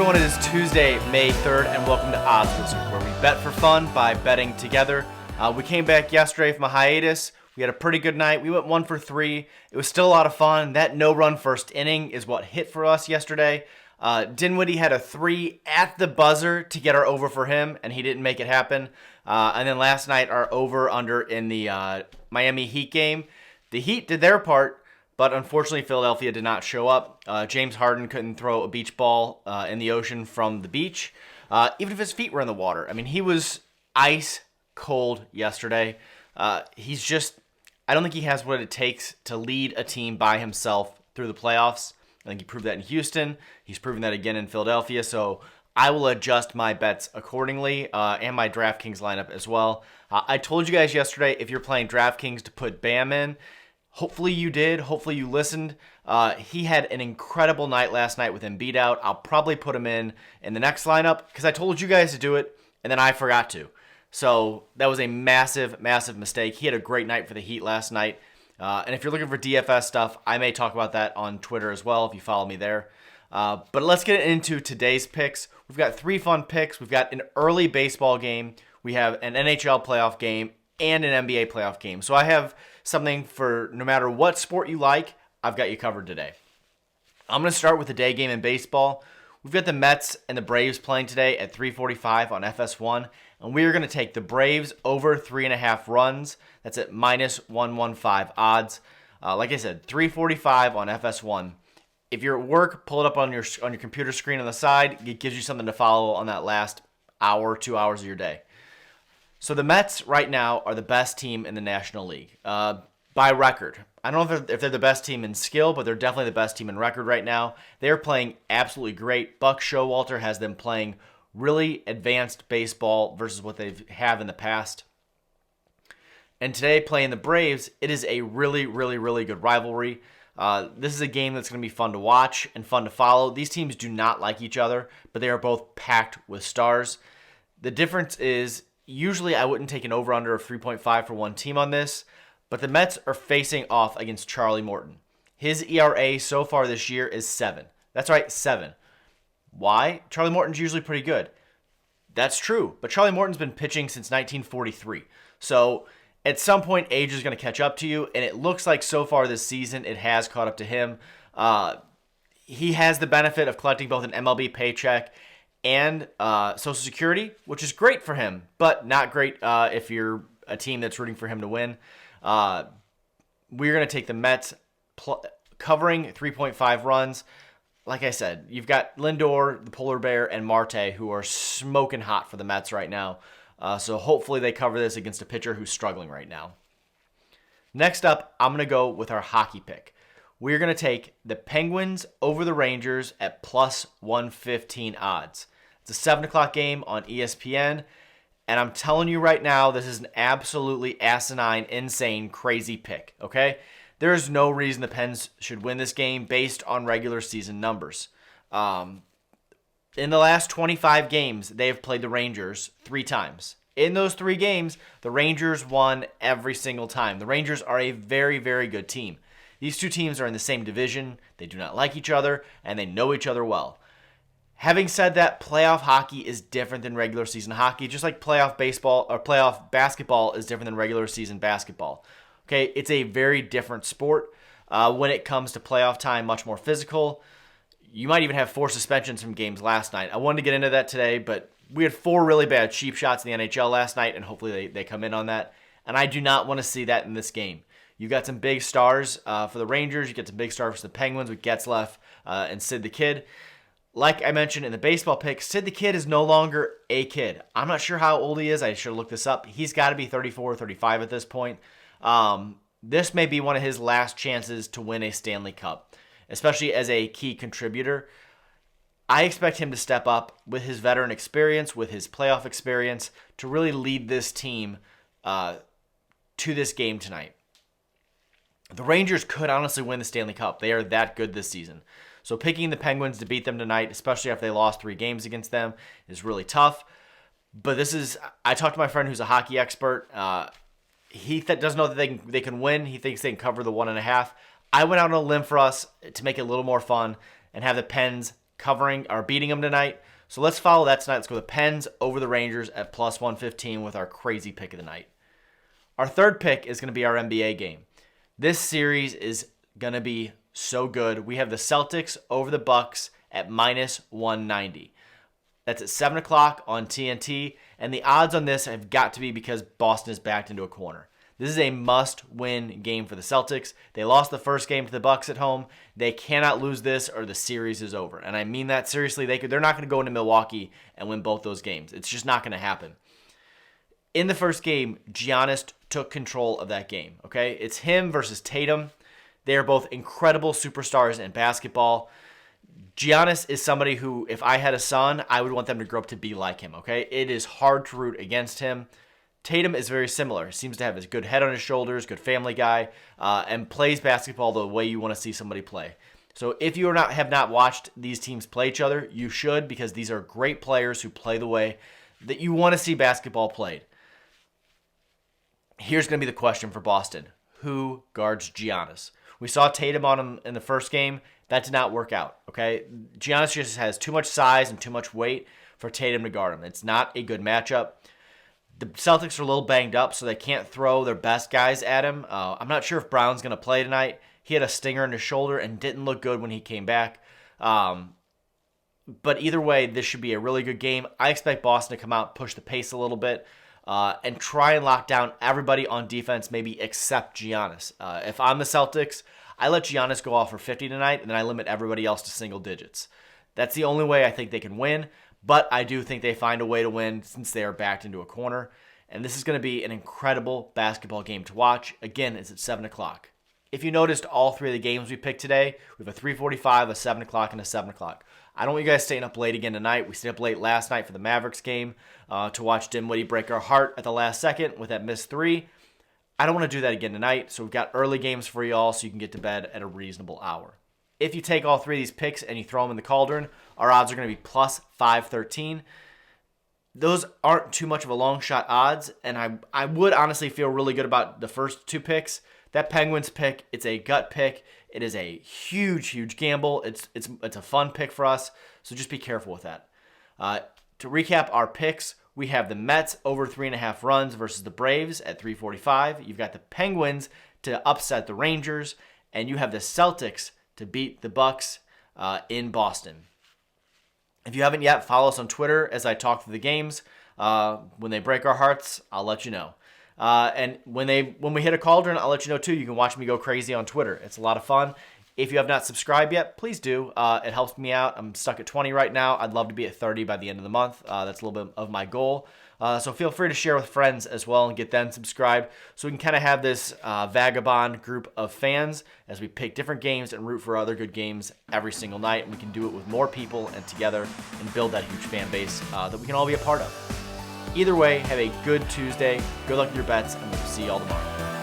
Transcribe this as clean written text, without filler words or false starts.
everyone, it is Tuesday, May 3rd, and welcome to Odds Wizard, where we bet for fun by betting together. We came back yesterday from a hiatus. We had a pretty good night. We went 1 for 3. It was still a lot of fun. That no-run first inning is what hit for us yesterday. Dinwiddie had a 3 at the buzzer to get our over for him, and he didn't make it happen. And then last night, our over-under in the Miami Heat game. The Heat did their part, but unfortunately, Philadelphia did not show up. James Harden couldn't throw a beach ball in the ocean from the beach, even if his feet were in the water. I mean, he was ice cold yesterday. He's just, I don't think he has what it takes to lead a team by himself through the playoffs. I think he proved that in Houston. He's proven that again in Philadelphia. So I will adjust my bets accordingly, and my DraftKings lineup as well. I told you guys yesterday, if you're playing DraftKings, to put Bam in. Hopefully you did. Hopefully you listened. He had an incredible night last night with Embiid out. I'll probably put him in the next lineup because I told you guys to do it, and then I forgot to. So that was a massive, massive mistake. He had a great night for the Heat last night. And if you're looking for DFS stuff, I may talk about that on Twitter as well if you follow me there. But let's get into today's picks. We've got 3 fun picks. We've got an early baseball game. We have an NHL playoff game and an NBA playoff game. So I have something for no matter what sport you like, I've got you covered today. I'm going to start with the day game in baseball. We've got the Mets and the Braves playing today at 3:45 on FS1, and we are going to take the Braves over 3.5 runs. That's at minus 115 odds. Like I said, 3:45 on FS1. If you're at work, pull it up on your computer screen on the side. It gives you something to follow on that last hour, 2 hours of your day. So the Mets right now are the best team in the National League by record. I don't know if they're the best team in skill, but they're definitely the best team in record right now. They're playing absolutely great. Buck Showalter has them playing really advanced baseball versus what they have in the past. And today, playing the Braves, it is a really, really, really good rivalry. This is a game that's going to be fun to watch and fun to follow. These teams do not like each other, but they are both packed with stars. The difference is, usually I wouldn't take an over-under of 3.5 for one team on this, but the Mets are facing off against Charlie Morton. His ERA so far this year is 7. That's right, 7. Why? Charlie Morton's usually pretty good. That's true, but Charlie Morton's been pitching since 1943. So at some point, age is going to catch up to you, and it looks like so far this season it has caught up to him. He has the benefit of collecting both an MLB paycheck and Social Security, which is great for him, but not great if you're a team that's rooting for him to win. We're going to take the Mets covering 3.5 runs. Like I said, you've got Lindor, the Polar Bear, and Marte, who are smoking hot for the Mets right now. So hopefully they cover this against a pitcher who's struggling right now. Next up, I'm going to go with our hockey pick. We're going to take the Penguins over the Rangers at plus 115 odds. It's a 7 o'clock game on ESPN, and I'm telling you right now, this is an absolutely asinine, insane, crazy pick, okay? There is no reason the Pens should win this game based on regular season numbers. In the last 25 games, they have played the Rangers 3 times. In those 3 games, the Rangers won every single time. The Rangers are a very, very good team. These 2 teams are in the same division. They do not like each other, and they know each other well. Having said that, playoff hockey is different than regular season hockey, just like playoff baseball or playoff basketball is different than regular season basketball. Okay, it's a very different sport. When it comes to playoff time, much more physical. You might even have 4 suspensions from games last night. I wanted to get into that today, but we had 4 really bad cheap shots in the NHL last night, and hopefully they come in on that. And I do not want to see that in this game. You got some big stars for the Rangers. You get some big stars for the Penguins with Getzlaf and Sid the Kid. Like I mentioned in the baseball pick, Sid the Kid is no longer a kid. I'm not sure how old he is. I should have looked this up. He's got to be 34 or 35 at this point. This may be one of his last chances to win a Stanley Cup, especially as a key contributor. I expect him to step up with his veteran experience, with his playoff experience, to really lead this team to this game tonight. The Rangers could honestly win the Stanley Cup. They are that good this season. So picking the Penguins to beat them tonight, especially after they lost 3 games against them, is really tough. But I talked to my friend who's a hockey expert. He doesn't know that they can win. He thinks they can cover the 1.5. I went out on a limb for us to make it a little more fun and have the Pens covering or beating them tonight. So let's follow that tonight. Let's go the Pens over the Rangers at plus 115 with our crazy pick of the night. Our third pick is going to be our NBA game. This series is going to be so good. We have the Celtics over the Bucks at minus 190. That's at 7 o'clock on TNT, and the odds on this have got to be because Boston is backed into a corner. This is a must-win game for the Celtics. They lost the first game to the Bucks at home. They cannot lose this or the series is over. And I mean that seriously. They're not going to go into Milwaukee and win both those games. It's just not going to happen. In the first game, Giannis took control of that game, okay? It's him versus Tatum. They are both incredible superstars in basketball. Giannis is somebody who, if I had a son, I would want them to grow up to be like him, okay? It is hard to root against him. Tatum is very similar. He seems to have his good head on his shoulders, good family guy, and plays basketball the way you want to see somebody play. So if you have not watched these teams play each other, you should, because these are great players who play the way that you want to see basketball played. Here's going to be the question for Boston. Who guards Giannis? We saw Tatum on him in the first game. That did not work out, okay? Giannis just has too much size and too much weight for Tatum to guard him. It's not a good matchup. The Celtics are a little banged up, so they can't throw their best guys at him. I'm not sure if Brown's going to play tonight. He had a stinger in his shoulder and didn't look good when he came back. But either way, this should be a really good game. I expect Boston to come out, push the pace a little bit, and try and lock down everybody on defense, maybe except Giannis. If I'm the Celtics, I let Giannis go off for 50 tonight, and then I limit everybody else to single digits. That's the only way I think they can win. But I do think they find a way to win since they are backed into a corner. And this is going to be an incredible basketball game to watch. Again, it's at 7 o'clock. If you noticed, all three of the games we picked today, we have a 3:45, a 7 o'clock, and a 7 o'clock. I don't want you guys staying up late again tonight. We stayed up late last night for the Mavericks game to watch Dinwiddie break our heart at the last second with that missed three. I don't want to do that again tonight. So we've got early games for you all so you can get to bed at a reasonable hour. If you take all three of these picks and you throw them in the cauldron, our odds are going to be plus 513. Those aren't too much of a long shot odds, and I would honestly feel really good about the first two picks. That Penguins pick, it's a gut pick. It is a huge, huge gamble. It's a fun pick for us, so just be careful with that. To recap our picks, we have the Mets over 3.5 runs versus the Braves at 345. You've got the Penguins to upset the Rangers, and you have the Celtics to beat the Bucks in Boston. If you haven't yet, follow us on Twitter as I talk through the games. When they break our hearts, I'll let you know. And when we hit a cauldron, I'll let you know too. You can watch me go crazy on Twitter. It's a lot of fun. If you have not subscribed yet, please do. It helps me out. I'm stuck at 20 right now. I'd love to be at 30 by the end of the month. That's a little bit of my goal. So feel free to share with friends as well and get them subscribed so we can kind of have this vagabond group of fans as we pick different games and root for other good games every single night. And we can do it with more people and together and build that huge fan base that we can all be a part of. Either way, have a good Tuesday. Good luck with your bets, and we'll see you all tomorrow.